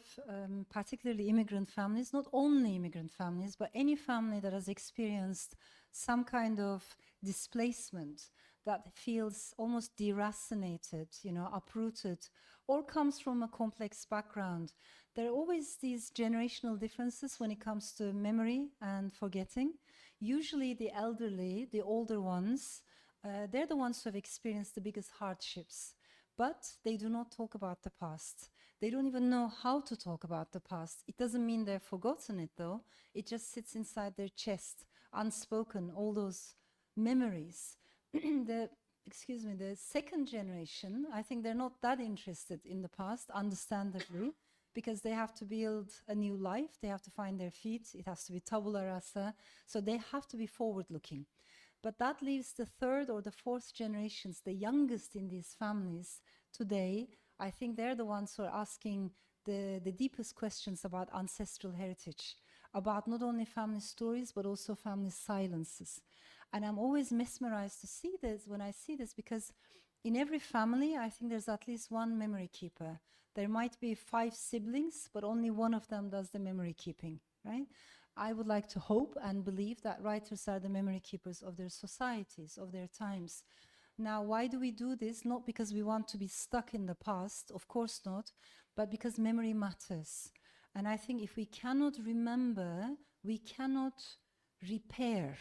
particularly immigrant families, not only immigrant families, but any family that has experienced some kind of displacement, that feels almost deracinated, uprooted, or comes from a complex background. There are always these generational differences when it comes to memory and forgetting. Usually the elderly, the older ones, they're the ones who have experienced the biggest hardships, but they do not talk about the past. They don't even know how to talk about the past. It doesn't mean they've forgotten it, though. It just sits inside their chest, unspoken, all those memories. The second generation, I think they're not that interested in the past, understandably, because they have to build a new life. They have to find their feet. It has to be tabula rasa. So they have to be forward-looking. But that leaves the third or the fourth generations, the youngest in these families today. I think they're the ones who are asking the deepest questions about ancestral heritage, about not only family stories, but also family silences. And I'm always mesmerized to see this, when I see this, because in every family, I think there's at least one memory keeper. There might be 5 siblings, but only one of them does the memory keeping, right? I would like to hope and believe that writers are the memory keepers of their societies, of their times. Now, why do we do this? Not because we want to be stuck in the past, of course not, but because memory matters. And I think if we cannot remember, we cannot repair.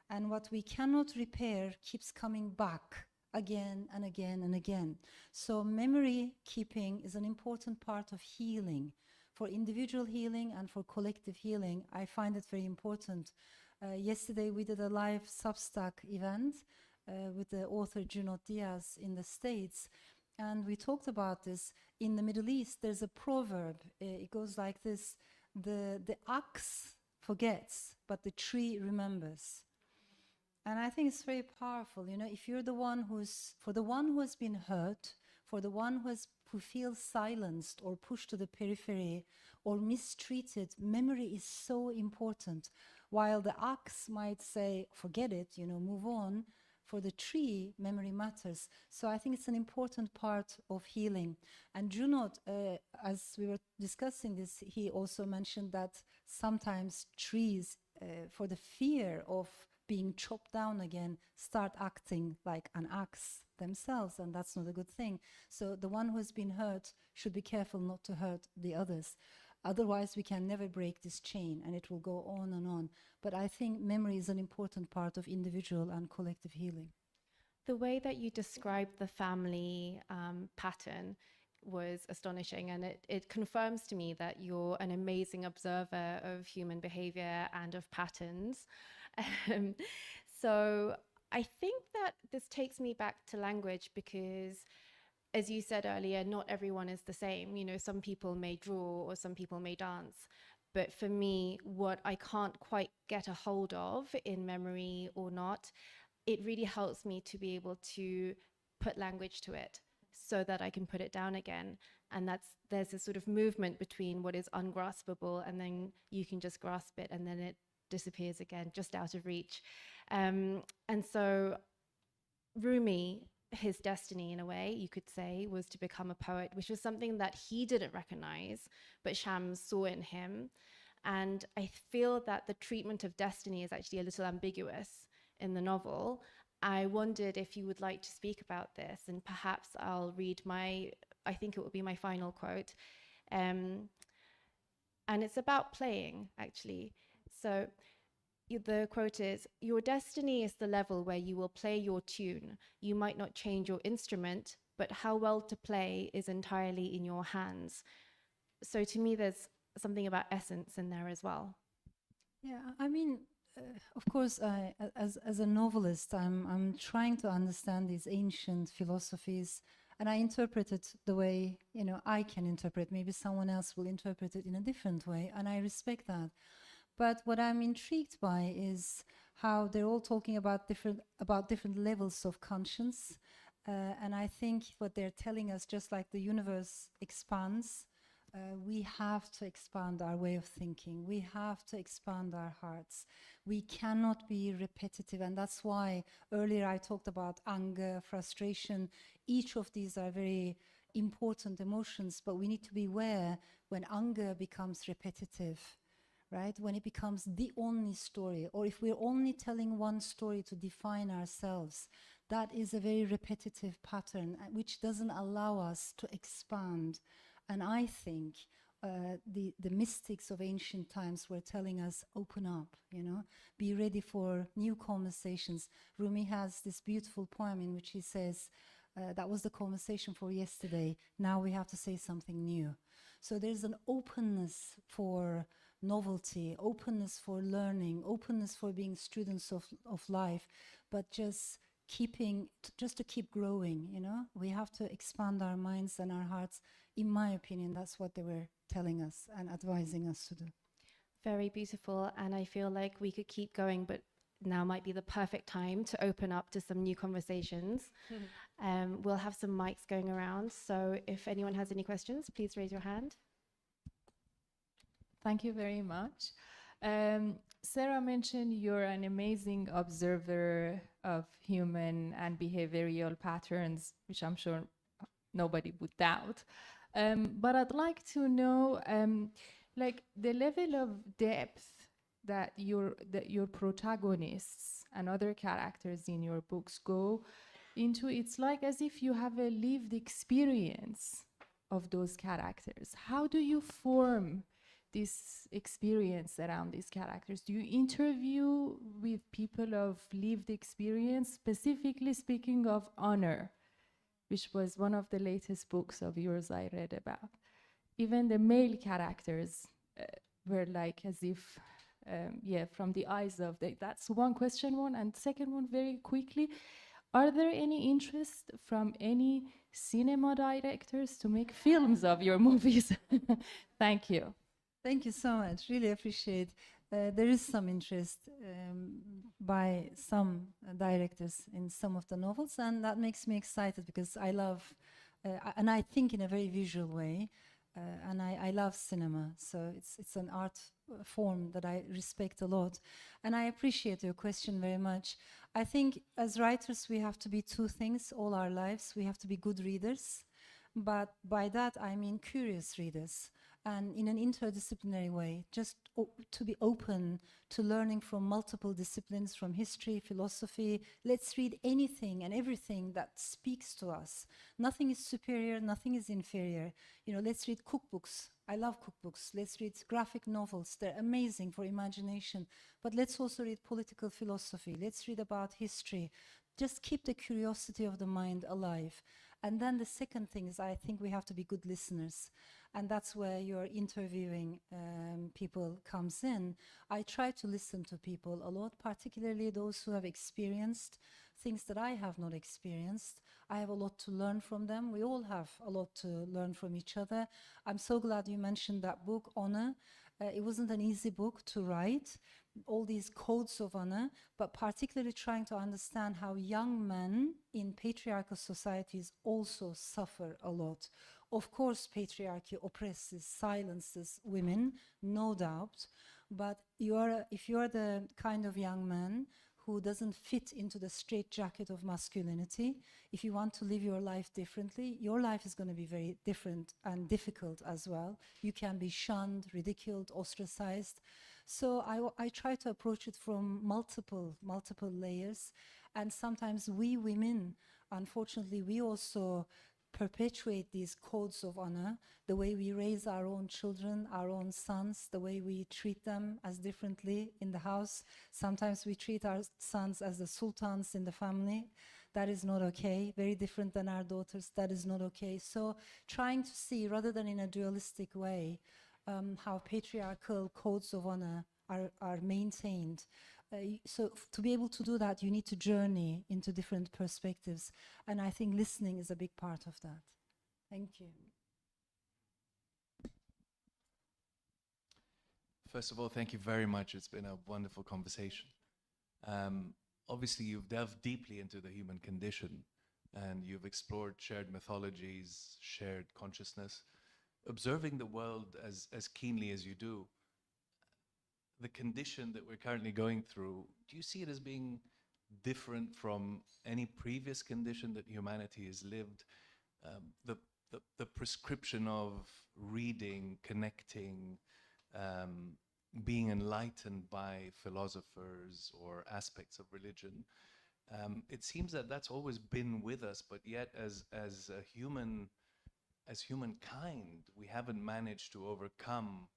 And what we cannot repair keeps coming back again and again and again. So memory keeping is an important part of healing. For individual healing and for collective healing, I find it very important. Yesterday we did a live Substack event with the author Junot Diaz in the States, and we talked about this. In the Middle East, there's a proverb. It goes like this: the ox forgets, but the tree remembers. And I think it's very powerful. You know, if you're the one for the one who has been hurt, for the one who feels silenced or pushed to the periphery or mistreated, memory is so important. While the ox might say, forget it, you know, move on, for the tree, memory matters. So I think it's an important part of healing. And Junot, as we were discussing this, he also mentioned that sometimes trees, for the fear of being chopped down again, start acting like an axe themselves, and that's not a good thing. So the one who has been hurt should be careful not to hurt the others. Otherwise, we can never break this chain, and it will go on and on. But I think memory is an important part of individual and collective healing.
The way that you described the family pattern was astonishing, and it confirms to me that you're an amazing observer of human behavior and of patterns. So I think that this takes me back to language because, as you said earlier, not everyone is the same. You know, some people may draw or some people may dance. But for me, what I can't quite get a hold of in memory or not, it really helps me to be able to put language to it so that I can put it down again. And there's a sort of movement between what is ungraspable and then you can just grasp it and then it disappears again, just out of reach. And so Rumi, his destiny in a way, you could say, was to become a poet, which was something that he didn't recognize, but Shams saw in him. And I feel that the treatment of destiny is actually a little ambiguous in the novel. I wondered if you would like to speak about this, and perhaps I'll read I think it will be my final quote. And it's about playing, actually. So the quote is, "Your destiny is the level where you will play your tune. You might not change your instrument, but how well to play is entirely in your hands." So to me, there's something about essence in there as well.
Yeah, I mean, of course, as a novelist, I'm trying to understand these ancient philosophies, and I interpret it the way, you know, I can interpret. Maybe someone else will interpret it in a different way, and I respect that. But what I'm intrigued by is how they're all talking about different levels of conscience, and I think what they're telling us, just like the universe expands, we have to expand our way of thinking. We have to expand our hearts. We cannot be repetitive, and that's why earlier I talked about anger, frustration. Each of these are very important emotions, but we need to be aware when anger becomes repetitive, right? When it becomes the only story, or if we're only telling one story to define ourselves, that is a very repetitive pattern, which doesn't allow us to expand. And I think the mystics of ancient times were telling us, open up, you know, be ready for new conversations. Rumi has this beautiful poem in which he says, that was the conversation for yesterday, now we have to say something new. So there's an openness for novelty, openness for learning, openness for being students of life, but just to keep growing, you know. We have to expand our minds and our hearts. In my opinion, that's what they were telling us and advising us to do.
Very beautiful, and I feel like we could keep going, but now might be the perfect time to open up to some new conversations. We'll have some mics going around, so if anyone has any questions, please raise your hand.
Thank you very much. Sarah mentioned you're an amazing observer of human and behavioral patterns, which I'm sure nobody would doubt. But I'd like to know, like, the level of depth that your protagonists and other characters in your books go into. It's like as if you have a lived experience of those characters. How do you form this experience around these characters? Do you interview with people of lived experience, specifically speaking of Honor, which was one of the latest books of yours I read about? Even the male characters were like as if yeah, from the eyes of that's one question one. And second one, very quickly, are there any interest from any cinema directors to make films of your movies? Thank you.
Thank you so much. Really appreciate. There is some interest by some directors in some of the novels, and that makes me excited because I love, and I think in a very visual way, and I love cinema. So it's an art form that I respect a lot, and I appreciate your question very much. I think as writers we have to be two things all our lives. We have to be good readers, but by that I mean curious readers. And in an interdisciplinary way, just to be open to learning from multiple disciplines, from history, philosophy. Let's read anything and everything that speaks to us. Nothing is superior, nothing is inferior. You know, let's read cookbooks. I love cookbooks. Let's read graphic novels. They're amazing for imagination. But let's also read political philosophy. Let's read about history. Just keep the curiosity of the mind alive. And then the second thing is I think we have to be good listeners. And that's where your interviewing people comes in. I try to listen to people a lot, particularly those who have experienced things that I have not experienced. I have a lot to learn from them. We all have a lot to learn from each other. I'm so glad you mentioned that book, Honor. It wasn't an easy book to write, all these codes of honor, but particularly trying to understand how young men in patriarchal societies also suffer a lot. Of course, patriarchy oppresses, silences women, no doubt, but if you're the kind of young man who doesn't fit into the straitjacket of masculinity, if you want to live your life differently, your life is going to be very different and difficult as well. You can be shunned, ridiculed, ostracized. So I try to approach it from multiple layers. And sometimes we women, unfortunately, we also perpetuate these codes of honor, the way we raise our own children, our own sons, the way we treat them as differently in the house. Sometimes we treat our sons as the sultans in the family. That is not okay. Very different than our daughters. That is not okay. So trying to see, rather than in a dualistic way, how patriarchal codes of honor are maintained. So to be able to do that, you need to journey into different perspectives. And I think listening is a big part of that. Thank you.
First of all, thank you very much. It's been a wonderful conversation. Obviously, you've delved deeply into the human condition, and you've explored shared mythologies, shared consciousness. Observing the world as keenly as you do, the condition that we're currently going through, do you see it as being different from any previous condition that humanity has lived? The prescription of reading, connecting, being enlightened by philosophers or aspects of religion, it seems that that's always been with us, but yet as humankind, we haven't managed to overcome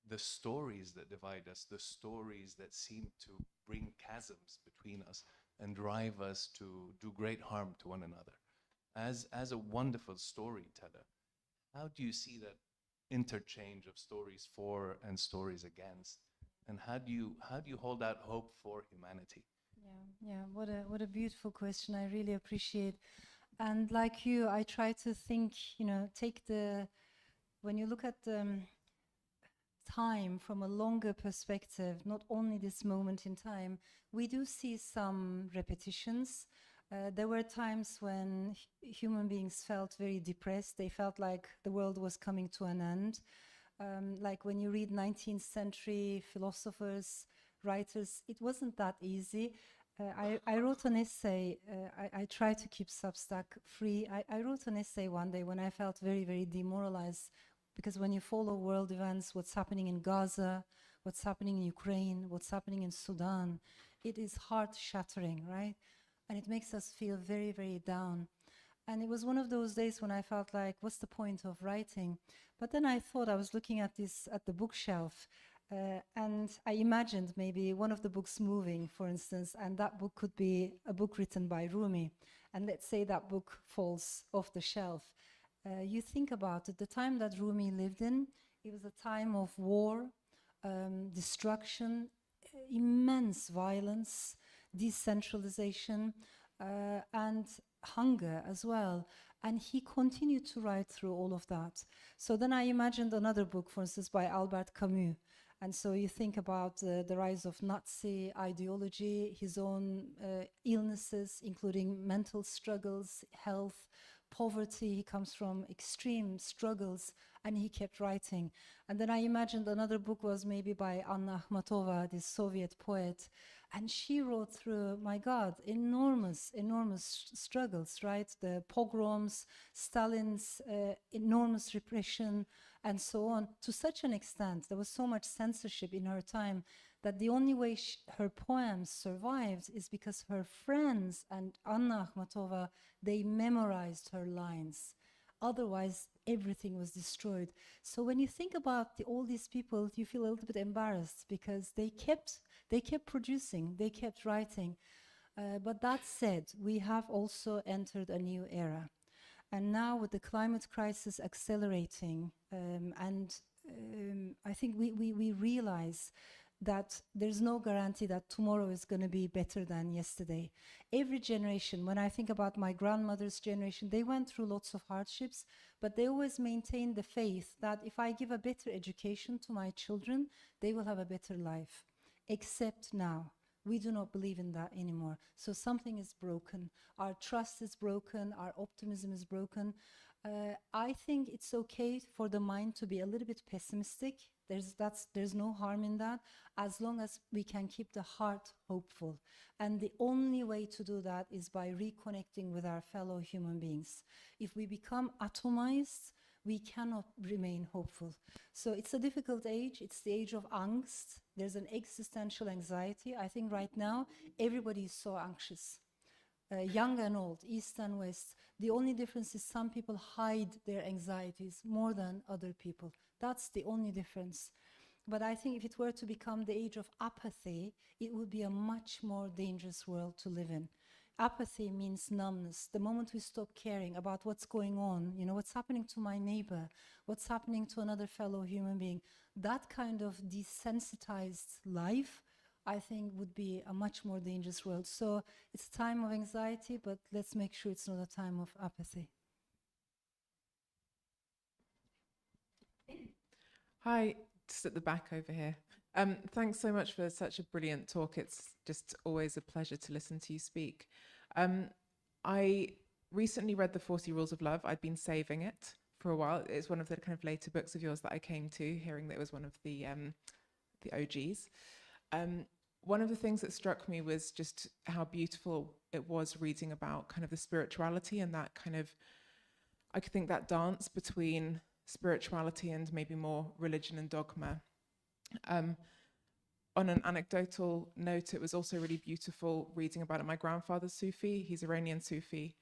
the stories that divide us, the stories that seem to bring chasms between us and drive us to do great harm to one another. As a wonderful storyteller, how do you see that interchange of stories for and stories against? And how do you hold out hope for humanity?
Yeah, what a beautiful question. I really appreciate. And like you, I try to think, when you look at time from a longer perspective, not only this moment in time, we do see some repetitions. There were times when human beings felt very depressed. They felt like the world was coming to an end. Like when you read 19th-century philosophers, writers, it wasn't that easy. I wrote an essay. I try to keep Substack free. I wrote an essay one day when I felt very, very demoralized, because when you follow world events, what's happening in Gaza, what's happening in Ukraine, what's happening in Sudan, it is heart-shattering, right? And it makes us feel very, very down. And it was one of those days when I felt like, what's the point of writing? But then I thought, I was looking at the bookshelf, and I imagined maybe one of the books moving, for instance, and that book could be a book written by Rumi. And let's say that book falls off the shelf. You think about it, the time that Rumi lived in, it was a time of war, destruction, immense violence, decentralization, and hunger as well. And he continued to write through all of that. So then I imagined another book, for instance, by Albert Camus. And so you think about the rise of Nazi ideology, his own illnesses, including mental struggles, health, poverty. He comes from extreme struggles, and he kept writing. And then I imagined another book was maybe by Anna Akhmatova, this Soviet poet. And she wrote through, my God, enormous struggles, right? The pogroms, Stalin's enormous repression, and so on, to such an extent. There was so much censorship in her time that the only way her poems survived is because her friends and Anna Akhmatova, they memorized her lines. Otherwise, everything was destroyed. So when you think about all these people, you feel a little bit embarrassed because they kept producing, they kept writing. But that said, we have also entered a new era. And now with the climate crisis accelerating, I think we realize that there's no guarantee that tomorrow is going to be better than yesterday. Every generation, when I think about my grandmother's generation, they went through lots of hardships, but they always maintained the faith that if I give a better education to my children, they will have a better life. Except now, we do not believe in that anymore. So something is broken. Our trust is broken, our optimism is broken. I think it's okay for the mind to be a little bit pessimistic. There's no harm in that, as long as we can keep the heart hopeful. And the only way to do that is by reconnecting with our fellow human beings. If we become atomized, we cannot remain hopeful. So it's a difficult age. It's the age of angst. There's an existential anxiety. I think right now, everybody is so anxious. Young and old, East and West. The only difference is some people hide their anxieties more than other people. That's the only difference. But I think if it were to become the age of apathy, it would be a much more dangerous world to live in. Apathy means numbness. The moment we stop caring about what's going on, you know, what's happening to my neighbor, what's happening to another fellow human being, that kind of desensitized life, I think, would be a much more dangerous world. So it's a time of anxiety, but let's make sure it's not a time of apathy.
Hi, just at the back over here. Thanks so much for such a brilliant talk. It's just always a pleasure to listen to you speak. I recently read The 40 Rules of Love. I'd been saving it for a while. It's one of the kind of later books of yours that I came to, hearing that it was one of the OGs. One of the things that struck me was just how beautiful it was reading about kind of the spirituality and that kind of, I could think that dance between spirituality and maybe more religion and dogma. On an anecdotal note, it was also really beautiful reading about it. My grandfather's Sufi, he's Iranian Sufi,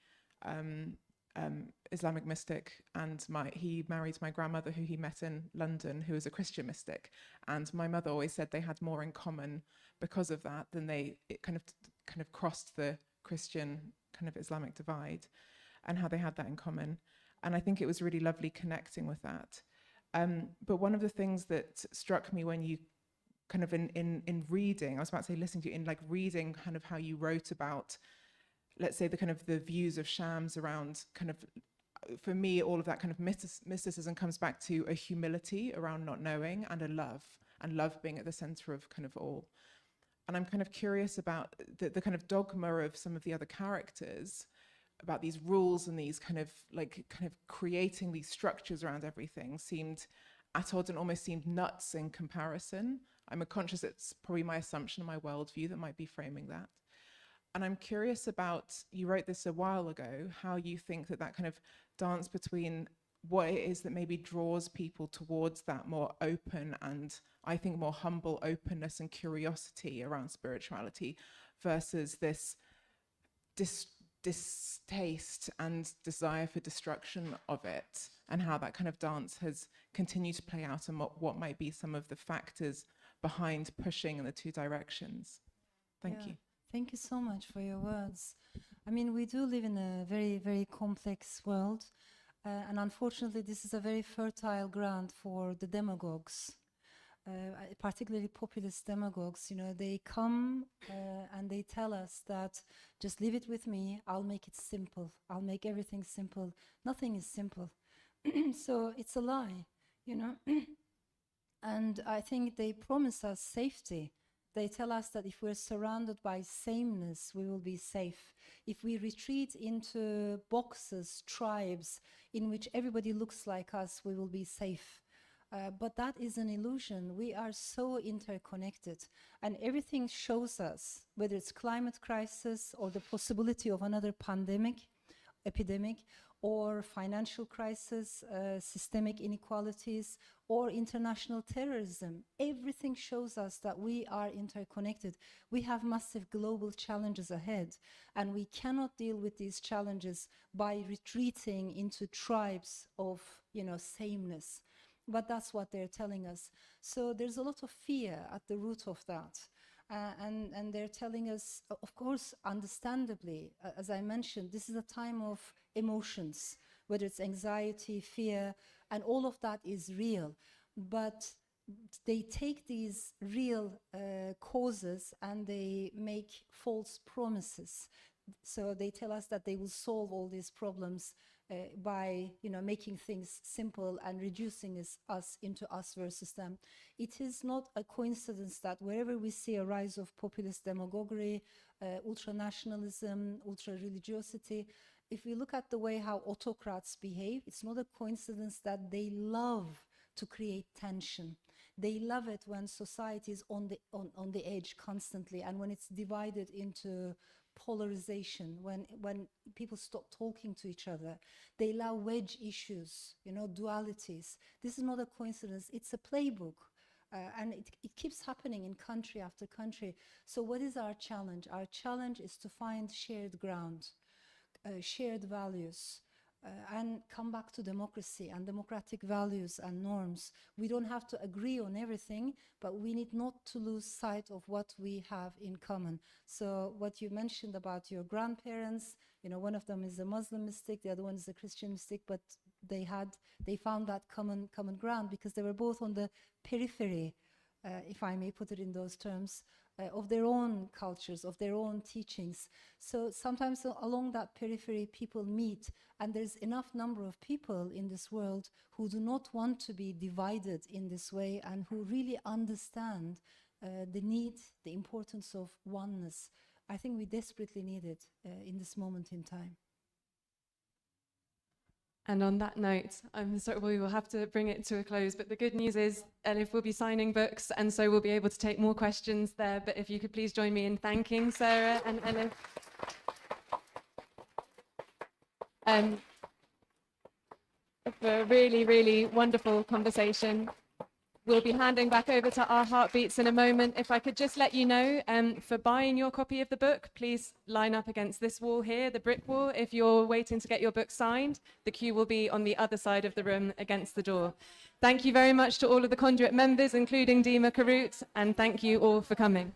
Islamic mystic, and he married my grandmother, who he met in London, who was a Christian mystic. And my mother always said they had more in common because of that than it kind of crossed the Christian kind of Islamic divide, and how they had that in common. And I think it was really lovely connecting with that. But one of the things that struck me when you kind of in reading, I was about to say listening to you, in like reading kind of how you wrote about, let's say, the kind of the views of Shams around kind of, for me, all of that kind of mysticism comes back to a humility around not knowing and love being at the center of kind of all. And I'm kind of curious about the kind of dogma of some of the other characters, about these rules and these kind of creating these structures around everything seemed at odds and almost seemed nuts in comparison. I'm conscious it's probably my assumption and my worldview that might be framing that. And I'm curious about, you wrote this a while ago, how you think that kind of dance between what it is that maybe draws people towards that more open and I think more humble openness and curiosity around spirituality versus this distaste and desire for destruction of it, and how that kind of dance has continued to play out, and what might be some of the factors behind pushing in the two directions. Thank you.
Thank you so much for your words. I mean, we do live in a very, very complex world, and unfortunately this is a very fertile ground for the demagogues. particularly populist demagogues, you know, they come and they tell us that just leave it with me, I'll make it simple, I'll make everything simple. Nothing is simple. So it's a lie, you know. And I think they promise us safety. They tell us that if we're surrounded by sameness, we will be safe. If we retreat into boxes, tribes, in which everybody looks like us, we will be safe. But that is an illusion. We are so interconnected, and everything shows us, whether it's climate crisis or the possibility of another epidemic, or financial crisis, systemic inequalities, or international terrorism. Everything shows us that we are interconnected. We have massive global challenges ahead, and we cannot deal with these challenges by retreating into tribes of, you know, sameness. But that's what they're telling us. So there's a lot of fear at the root of that. And they're telling us, of course, understandably, as I mentioned, this is a time of emotions, whether it's anxiety, fear, and all of that is real. But they take these real causes and they make false promises. So they tell us that they will solve all these problems by, you know, making things simple and reducing us into us versus them. It is not a coincidence that wherever we see a rise of populist demagoguery, ultranationalism, ultra-religiosity, if we look at the way how autocrats behave, it's not a coincidence that they love to create tension. They love it when society is on the edge constantly, and when it's divided into polarization, when people stop talking to each other. They allow wedge issues, you know, dualities. This is not a coincidence, it's a playbook. And it keeps happening in country after country. So what is our challenge? Our challenge is to find shared ground, shared values, and come back to democracy and democratic values and norms. We don't have to agree on everything, but we need not to lose sight of what we have in common. So what you mentioned about your grandparents, you know, one of them is a Muslim mystic, the other one is a Christian mystic, but they found that common ground because they were both on the periphery, if I may put it in those terms, of their own cultures, of their own teachings. So sometimes along that periphery people meet, and there's enough number of people in this world who do not want to be divided in this way and who really understand the need, the importance of oneness. I think we desperately need it in this moment in time.
And on that note, I'm sorry, we will have to bring it to a close, but the good news is Elif will be signing books, and so we'll be able to take more questions there. But if you could please join me in thanking Sarah and Elif. For a really, really wonderful conversation. We'll be handing back over to our heartbeats in a moment. If I could just let you know, for buying your copy of the book, please line up against this wall here, the brick wall. If you're waiting to get your book signed, the queue will be on the other side of the room against the door. Thank you very much to all of the Conduit members, including Dima Karut, and thank you all for coming.